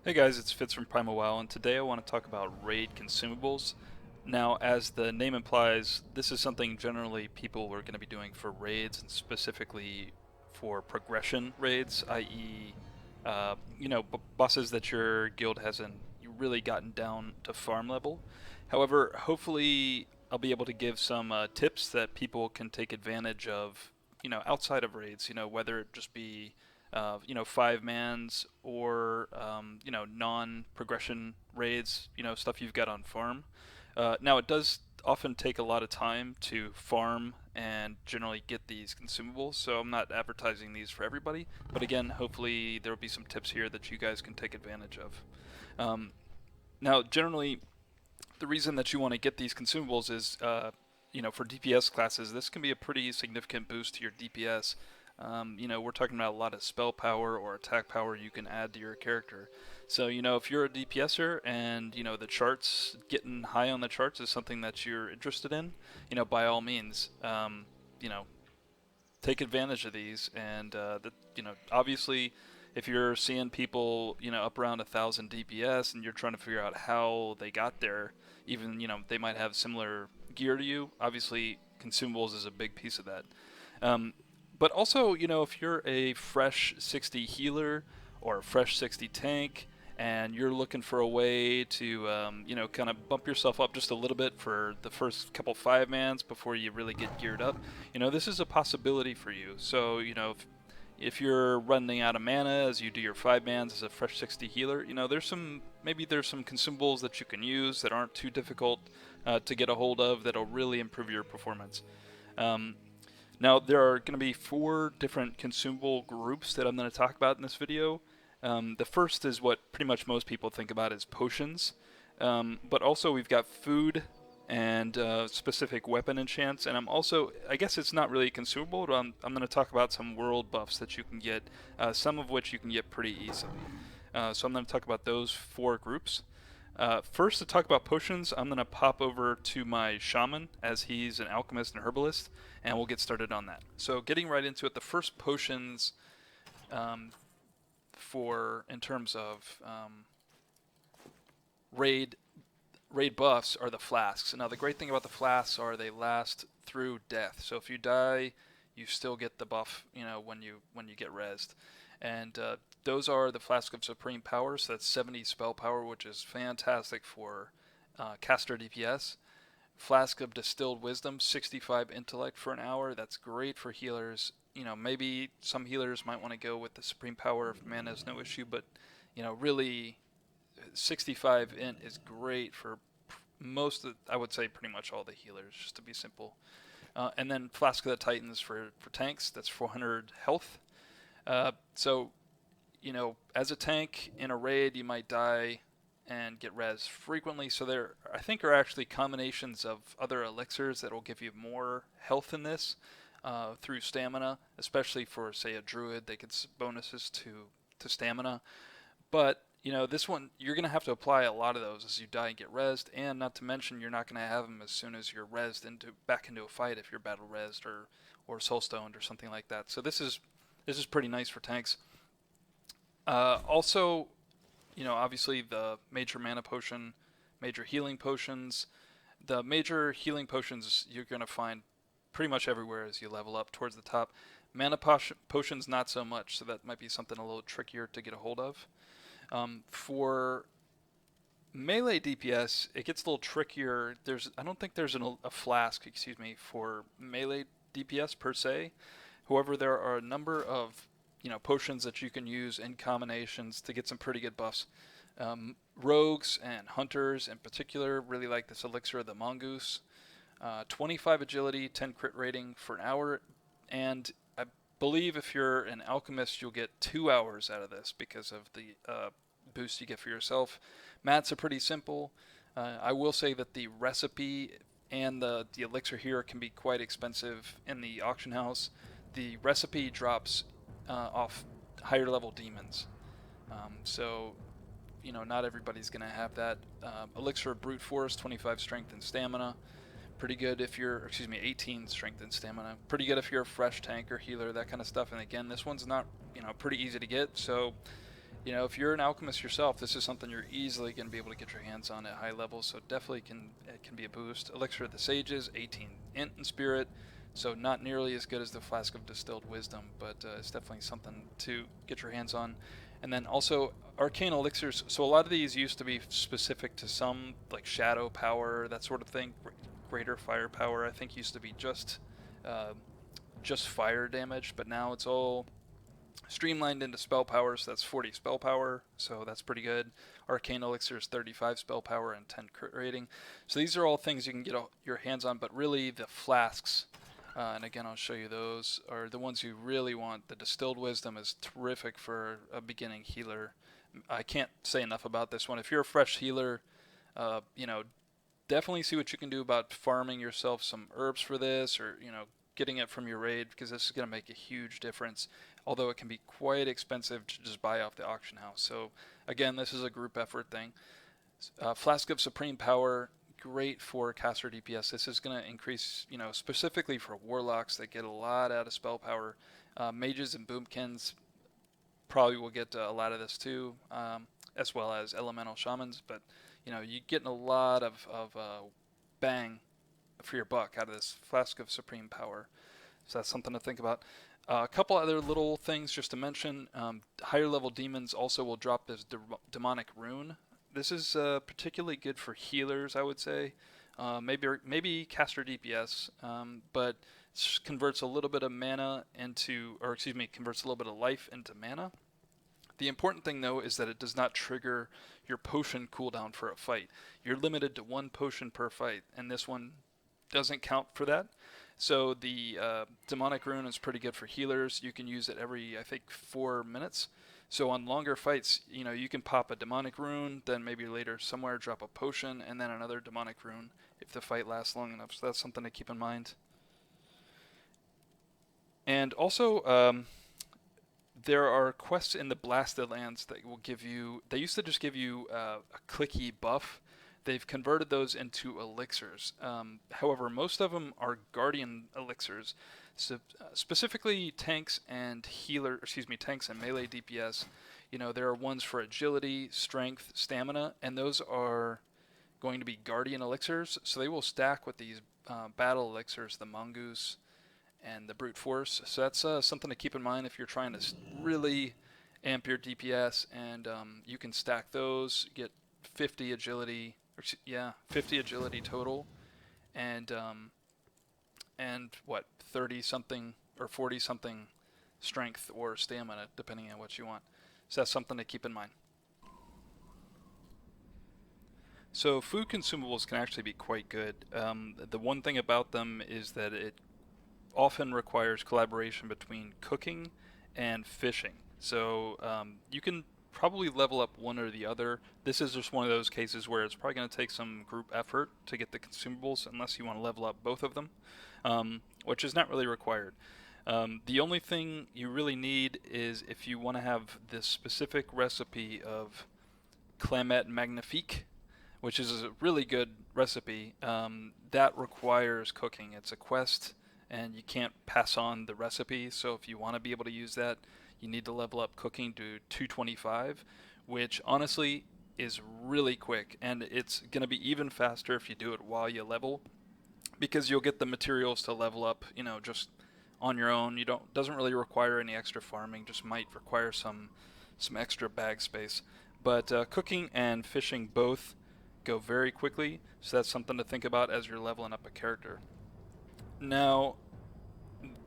Hey guys, it's Fitz from Primal WoW, and today I want to talk about raid consumables. Now, as the name implies, this is something generally people are going to be doing for raids, and specifically for progression raids, i.e., bosses that your guild hasn't really gotten down to farm level. However, hopefully, I'll be able to give some tips that people can take advantage of, outside of raids. Whether it just be five mans or non-progression raids, stuff you've got on farm. Now it does often take a lot of time to farm and generally get these consumables, so I'm not advertising these for everybody. But again, hopefully there will be some tips here that you guys can take advantage of. Now, generally, the reason that you want to get these consumables is, for DPS classes, this can be a pretty significant boost to your DPS. We're talking about a lot of spell power or attack power you can add to your character. So, if you're a DPSer and, the charts, getting high on the charts is something that you're interested in, by all means, take advantage of these. And, obviously, if you're seeing people, up around 1,000 DPS and you're trying to figure out how they got there, even, they might have similar gear to you, obviously, consumables is a big piece of that. But also, if you're a fresh 60 healer or a fresh 60 tank and you're looking for a way to, kind of bump yourself up just a little bit for the first couple five mans before you really get geared up, this is a possibility for you. So, if you're running out of mana as you do your five mans as a fresh 60 healer, there's some consumables that you can use that aren't too difficult to get a hold of that'll really improve your performance. Now, there are going to be 4 different consumable groups that I'm going to talk about in this video. The first is what pretty much most people think about as potions. But also we've got food and specific weapon enchants. And I guess it's not really consumable, but I'm going to talk about some world buffs that you can get, some of which you can get pretty easily. So I'm going to talk about those 4 groups. First, to talk about potions, I'm going to pop over to my shaman, as he's an alchemist and herbalist, and we'll get started on that. So getting right into it, the first potions in terms of raid buffs are the flasks. Now the great thing about the flasks are they last through death. So if you die, you still get the buff, when you get rezzed. And those are the Flask of Supreme Power, so that's 70 spell power, which is fantastic for caster DPS. Flask of Distilled Wisdom, 65 intellect for an hour. That's great for healers. Maybe some healers might want to go with the Supreme Power if mana is no issue, but really 65 int is great for I would say pretty much all the healers, just to be simple. And then Flask of the Titans for tanks, that's 400 health. So, as a tank in a raid, you might die and get res frequently. So there, I think, are actually combinations of other elixirs that will give you more health in this through stamina, especially for, say, a druid. They get bonuses to stamina. But, this one, you're going to have to apply a lot of those as you die and get rezzed, and not to mention you're not going to have them as soon as you're rezzed back into a fight if you're battle rezzed or soulstoned or something like that. So this is pretty nice for tanks. Also, obviously the major mana potion, major healing potions. The major healing potions you're going to find pretty much everywhere as you level up towards the top. Mana potions, not so much, so that might be something a little trickier to get a hold of. For melee DPS, it gets a little trickier. I don't think there's a flask, for melee DPS per se. However, there are a number of potions that you can use in combinations to get some pretty good buffs. Rogues and hunters in particular really like this elixir of the mongoose. 25 agility, 10 crit rating for an hour, and I believe if you're an alchemist, you'll get 2 hours out of this because of the boost you get for yourself. Mats are pretty simple. I will say that the recipe and the elixir here can be quite expensive in the auction house. The recipe drops off higher level demons. So, not everybody's going to have that. Elixir of Brute Force, 25 strength and stamina. Pretty good if you're, 18 strength and stamina. Pretty good if you're a fresh tank or healer, that kind of stuff. And again, this one's not, pretty easy to get. So, You know, if you're an alchemist yourself, this is something you're easily going to be able to get your hands on at high levels. So definitely it can be a boost. Elixir of the Sages, 18 int and spirit, so not nearly as good as the Flask of Distilled Wisdom, but it's definitely something to get your hands on. And then also arcane elixirs. So a lot of these used to be specific to some, like shadow power, that sort of thing. Greater firepower, I think, used to be uh, just fire damage, but now it's all streamlined into spell power, so that's 40 spell power, so that's pretty good. Arcane elixirs, 35 spell power and 10 crit rating. So these are all things you can get your hands on, but really the flasks, and again I'll show you those, are the ones you really want. The Distilled Wisdom is terrific for a beginning healer. I can't say enough about this one. If you're a fresh healer, you know, definitely see what you can do about farming yourself some herbs for this, or getting it from your raid, because this is going to make a huge difference, although it can be quite expensive to just buy off the auction house. So again, this is a group effort thing. Flask of Supreme Power, great for caster DPS. This is going to increase, specifically for warlocks that get a lot out of spell power. Mages and boomkins probably will get a lot of this too, as well as elemental shamans, but you're getting a lot of bang for your buck out of this Flask of Supreme Power. So that's something to think about. A couple other little things just to mention. Higher level demons also will drop this demonic rune. This is particularly good for healers, I would say. Maybe caster DPS, but converts a little bit of mana into, or excuse me, converts a little bit of life into mana. The important thing, though, is that it does not trigger your potion cooldown for a fight. You're limited to 1 potion per fight, and this one doesn't count for that. So the demonic rune is pretty good for healers. You can use it every, I think, 4 minutes. So on longer fights, you can pop a demonic rune, then maybe later somewhere drop a potion, and then another demonic rune if the fight lasts long enough. So that's something to keep in mind. And also, there are quests in the Blasted Lands that will give you, they used to just give you a clicky buff. They've converted those into elixirs. However, most of them are guardian elixirs. So, specifically tanks and tanks and melee DPS. There are ones for agility, strength, stamina, and those are going to be guardian elixirs. So they will stack with these battle elixirs, the mongoose and the brute force. So that's something to keep in mind if you're trying to really amp your DPS, and you can stack those, get 50 agility, 50 agility total, and what, 30 something or 40 something strength or stamina, depending on what you want. So that's something to keep in mind. So food consumables can actually be quite good. The one thing about them is that it often requires collaboration between cooking and fishing. So you can probably level up one or the other. This is just one of those cases where it's probably going to take some group effort to get the consumables, unless you want to level up both of them, which is not really required. The only thing you really need is if you want to have this specific recipe of Clamette Magnifique, which is a really good recipe, that requires cooking. It's a quest, and you can't pass on the recipe. So if you want to be able to use that, you need to level up cooking to 225, which honestly is really quick, and it's going to be even faster if you do it while you level, because you'll get the materials to level up, just on your own. Doesn't really require any extra farming, just might require some extra bag space. But cooking and fishing both go very quickly, so that's something to think about as you're leveling up a character. Now,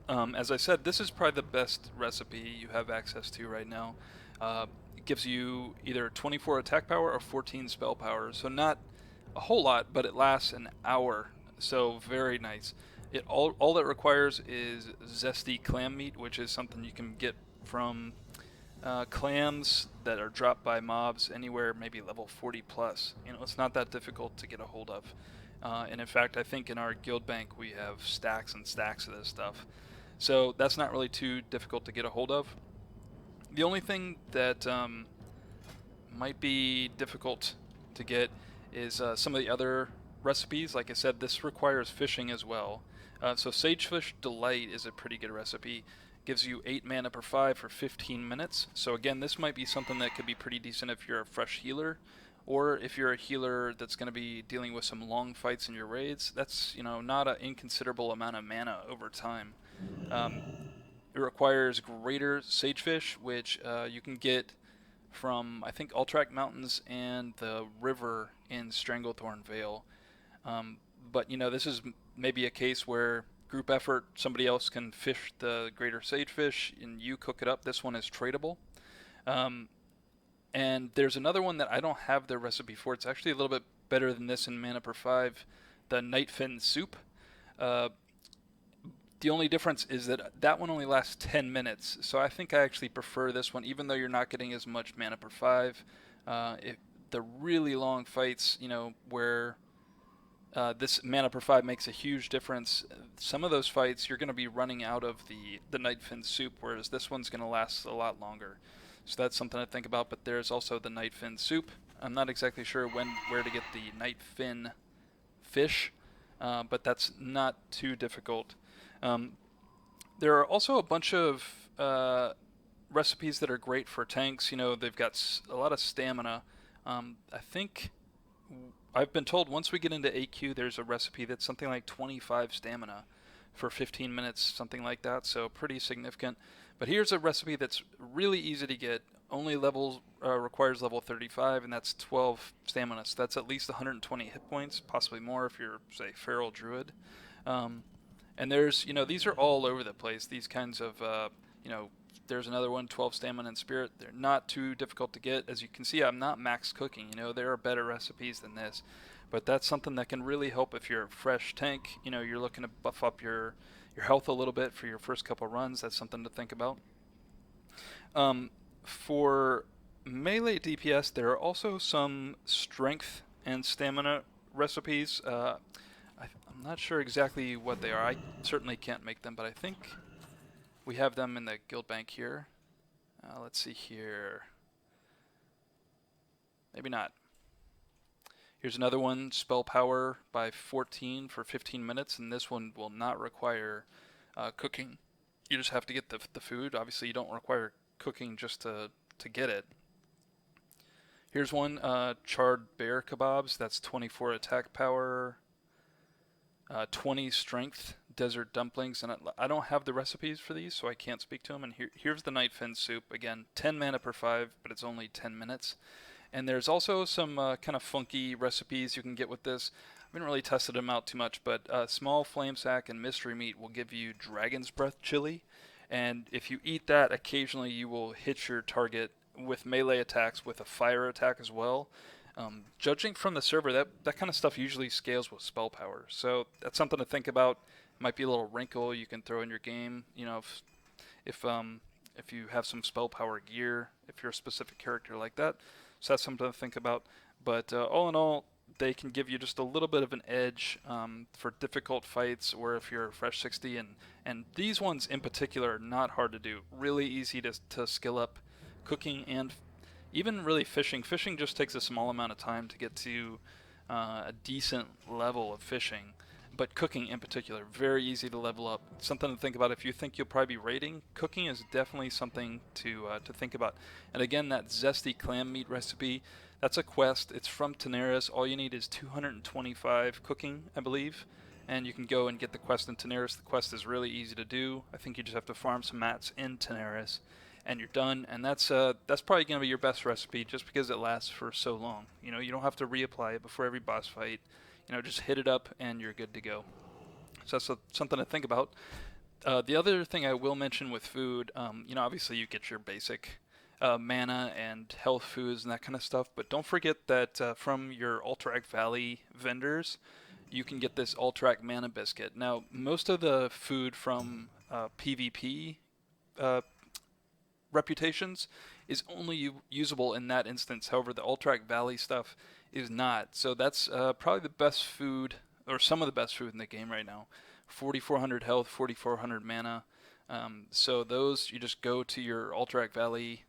as I said, this is probably the best recipe you have access to right now. It gives you either 24 attack power or 14 spell power, so not a whole lot, but it lasts an hour, so very nice. All it requires is zesty clam meat, which is something you can get from clams that are dropped by mobs anywhere, maybe level 40 plus. It's not that difficult to get a hold of. And in fact, I think in our guild bank we have stacks and stacks of this stuff. So that's not really too difficult to get a hold of. The only thing that might be difficult to get is some of the other recipes. Like I said, this requires fishing as well. So Sagefish Delight is a pretty good recipe. gives you 8 mana per 5 for 15 minutes. So again, this might be something that could be pretty decent if you're a fresh healer, or if you're a healer that's going to be dealing with some long fights in your raids. That's, not an inconsiderable amount of mana over time. Um, it requires greater sagefish, which you can get from, I think, Alterac Mountains and the river in Stranglethorn Vale. Um, but this is maybe a case where group effort, somebody else can fish the greater sagefish and you cook it up. This one is tradable. Um, and there's another one that I don't have the recipe for. It's actually a little bit better than this in mana per 5, the Nightfin Soup. Uh, the only difference is that that one only lasts 10 minutes. So I think I actually prefer this one, even though you're not getting as much mana per 5. The really long fights, where this mana per 5 makes a huge difference. Some of those fights, you're going to be running out of the Nightfin Soup, whereas this one's going to last a lot longer. So that's something to think about, but there's also the Nightfin Soup. I'm not exactly sure where to get the Nightfin fish, but that's not too difficult. There are also a bunch of recipes that are great for tanks. They've got a lot of stamina. I think I've been told once we get into AQ, there's a recipe that's something like 25 stamina for 15 minutes, something like that, so pretty significant. But here's a recipe that's really easy to get, only requires level 35, and that's 12 stamina, so that's at least 120 hit points, possibly more if you're, say, Feral Druid. And there's, these are all over the place, these kinds of, there's another one, 12 stamina and spirit. They're not too difficult to get. As you can see, I'm not max cooking. There are better recipes than this. But that's something that can really help if you're a fresh tank. You're looking to buff up your health a little bit for your first couple runs. That's something to think about. For melee DPS, there are also some strength and stamina recipes. I'm not sure exactly what they are. I certainly can't make them, but I think we have them in the guild bank here. Let's see here. Maybe not. Here's another one, Spell Power by 14 for 15 minutes, and this one will not require cooking. You just have to get the food. Obviously, you don't require cooking just to get it. Here's one, Charred Bear Kebabs. That's 24 attack power, 20 strength, Desert Dumplings, and I don't have the recipes for these, so I can't speak to them. And here's the Nightfin Soup. Again, 10 mana per 5, but it's only 10 minutes. And there's also some kind of funky recipes you can get with this. I haven't really tested them out too much, but Small Flame Sack and Mystery Meat will give you Dragon's Breath chili. And if you eat that, occasionally you will hit your target with melee attacks with a fire attack as well. Judging from the server, that kind of stuff usually scales with spell power. So that's something to think about. Might be a little wrinkle you can throw in your game. If you have some spell power gear, if you're a specific character like that. So that's something to think about. But all in all, they can give you just a little bit of an edge for difficult fights, or if you're a fresh 60. And these ones in particular are not hard to do. Really easy to skill up cooking and even really fishing. Fishing just takes a small amount of time to get to a decent level of fishing. But cooking in particular, very easy to level up. Something to think about if you think you'll probably be raiding. Cooking is definitely something to think about. And again, that zesty clam meat recipe, that's a quest. It's from Teneris. All you need is 225 cooking, I believe. And you can go and get the quest in Teneris. The quest is really easy to do. I think you just have to farm some mats in Teneris, and you're done. And that's probably going to be your best recipe just because it lasts for so long. You don't have to reapply it before every boss fight. Just hit it up and you're good to go. So that's something to think about. The other thing I will mention with food, obviously you get your basic mana and health foods and that kind of stuff, but don't forget that from your Alterac Valley vendors, you can get this Alterac Mana Biscuit. Now, most of the food from PvP reputations is only usable in that instance. However, the Alterac Valley stuff is not. So that's probably the best food, or some of the best food in the game right now. 4,400 health, 4,400 mana. So those, you just go to your Alterac Valley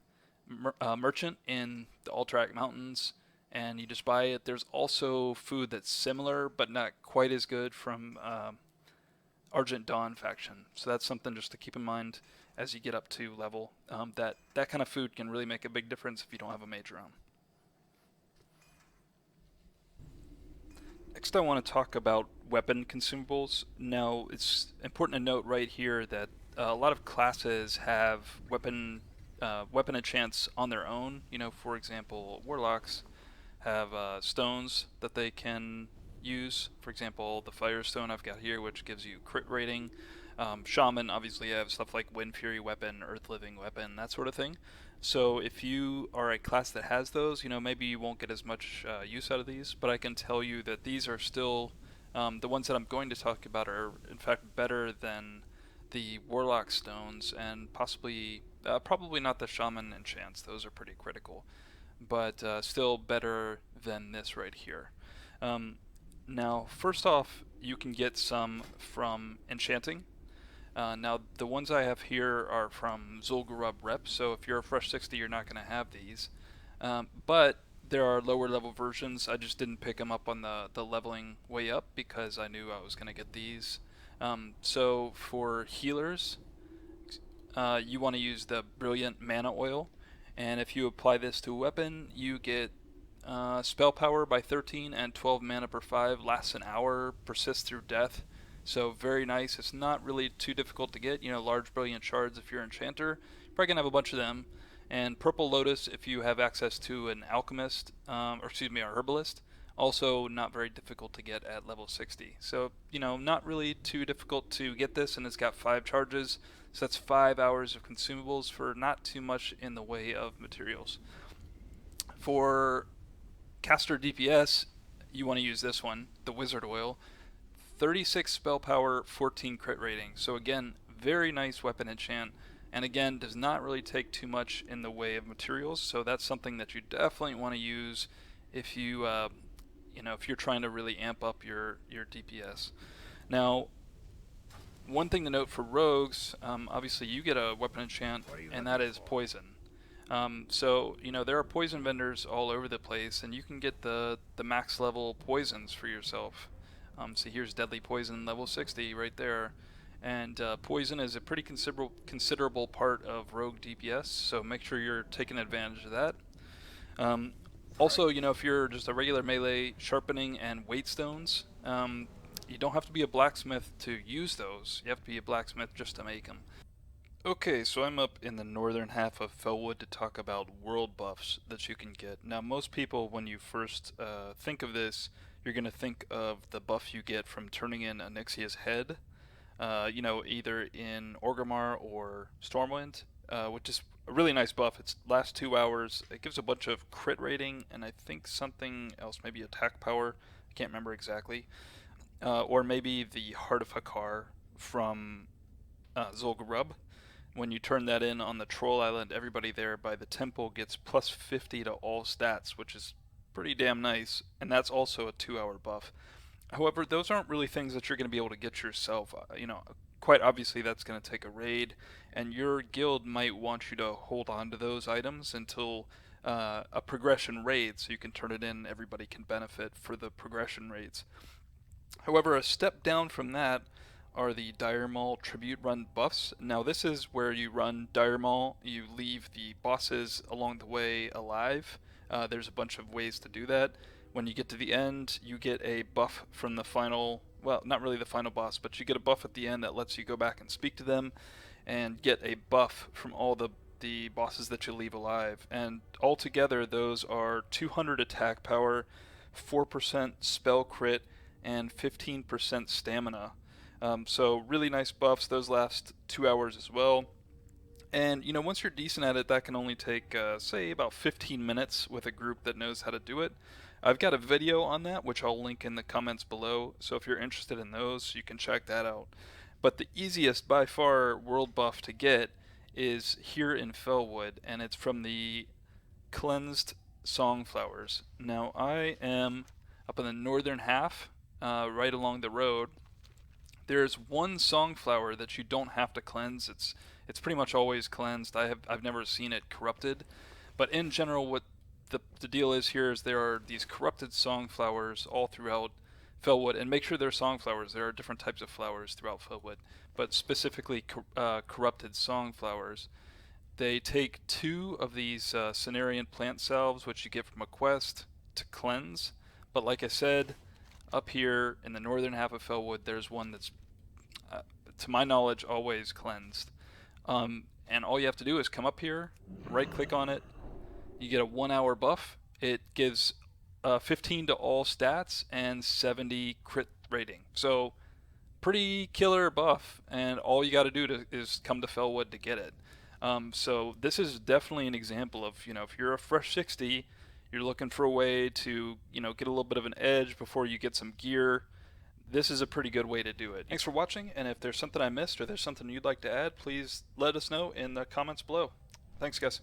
merchant in the Alterac Mountains, and you just buy it. There's also food that's similar, but not quite as good from Argent Dawn faction. So that's something just to keep in mind. as you get up to level. That kind of food can really make a big difference if you don't have a mage around. Next, I want to talk about weapon consumables. Now, it's important to note right here that a lot of classes have weapon enchants on their own. You know, for example, warlocks have stones that they can use. For example, the Firestone I've got here, which gives you crit rating. Shaman obviously have stuff like Wind Fury weapon, Earth Living weapon, that sort of thing. So if you are a class that has those, you know, maybe you won't get as much use out of these, but I can tell you that these are still, the ones that I'm going to talk about are in fact better than the Warlock Stones, and possibly, probably not the Shaman enchants. Those are pretty critical, but still better than this right here. Now, first off, you can get some from enchanting. Now, the ones I have here are from Zul'Gurub Rep, so if you're a fresh 60, you're not going to have these. But there are lower level versions. I just didn't pick them up on the leveling way up because I knew I was going to get these. So for healers, you want to use the Brilliant Mana Oil, and if you apply this to a weapon, you get spell power by 13 and 12 mana per 5, lasts an hour, persists through death. So very nice. It's not really too difficult to get. You know, large brilliant shards if you're an enchanter. You're probably gonna have a bunch of them. And purple lotus if you have access to an alchemist, or excuse me, a herbalist. Also not very difficult to get at level 60. So, you know, not really too difficult to get this, and it's got 5 charges. So that's 5 hours of consumables for not too much in the way of materials. For caster DPS, you want to use this one, the Wizard Oil. 36 spell power, 14 crit rating. So again, very nice weapon enchant, and again, does not really take too much in the way of materials. So that's something that you definitely want to use if you, you know, if you're trying to really amp up your DPS. Now, one thing to note for rogues, obviously you get a weapon enchant, and that is poison. So, you know, there are poison vendors all over the place, and you can get the max level poisons for yourself. So here's Deadly Poison, level 60 right there. And poison is a pretty considerable part of rogue DPS, so make sure you're taking advantage of that. Also, you know, if you're just a regular melee, sharpening and weight stones, you don't have to be a blacksmith to use those. You have to be a blacksmith just to make them. Okay, so I'm up in the northern half of Felwood to talk about world buffs that you can get. Now, most people, when you first think of this, you're going to think of the buff you get from turning in Onyxia's head, you know, either in Orgrimmar or Stormwind, which is a really nice buff. It lasts 2 hours. It gives a bunch of crit rating, and I think something else, maybe attack power. I can't remember exactly. Or maybe the Heart of Hakar from Zul'Gurub. When you turn that in on the Troll Island, everybody there by the temple gets plus 50 to all stats, which is pretty damn nice, and that's also a 2-hour buff. However, those aren't really things that you're going to be able to get yourself. You know, quite obviously that's going to take a raid, and your guild might want you to hold on to those items until a progression raid, so you can turn it in, everybody can benefit for the progression raids. However, a step down from that are the Dire Maul Tribute Run buffs. Now this is where you run Dire Maul, you leave the bosses along the way alive. There's a bunch of ways to do that. When you get to the end, you get a buff from the final, well, not really the final boss, but you get a buff at the end that lets you go back and speak to them and get a buff from all the bosses that you leave alive. And altogether, those are 200 attack power, 4% spell crit, and 15% stamina. So really nice buffs. Those last 2 hours as well. And, you know, once you're decent at it, that can only take, say, about 15 minutes with a group that knows how to do it. I've got a video on that, which I'll link in the comments below. So if you're interested in those, you can check that out. But the easiest, by far, world buff to get is here in Felwood, and it's from the Cleansed Songflowers. Now, I am up in the northern half, right along the road. There's one Songflower that you don't have to cleanse. It's pretty much always cleansed. I've never seen it corrupted, but in general, what the deal is here is there are these corrupted Songflowers all throughout Felwood, and make sure they're songflowers. There are different types of flowers throughout Felwood, but specifically corrupted songflowers. They take 2 of these Cenarian plant salves, which you get from a quest, to cleanse. But like I said, up here in the northern half of Felwood, there's one that's, to my knowledge, always cleansed. And all you have to do is come up here, right-click on it. You get a 1-hour buff. It gives 15 to all stats and 70 crit rating. So pretty killer buff, and all you got to do is come to Felwood to get it. So this is definitely an example of, if you're a fresh 60, you're looking for a way to, get a little bit of an edge before you get some gear. This is a pretty good way to do it. Thanks for watching, and if there's something I missed or there's something you'd like to add, please let us know in the comments below. Thanks, guys.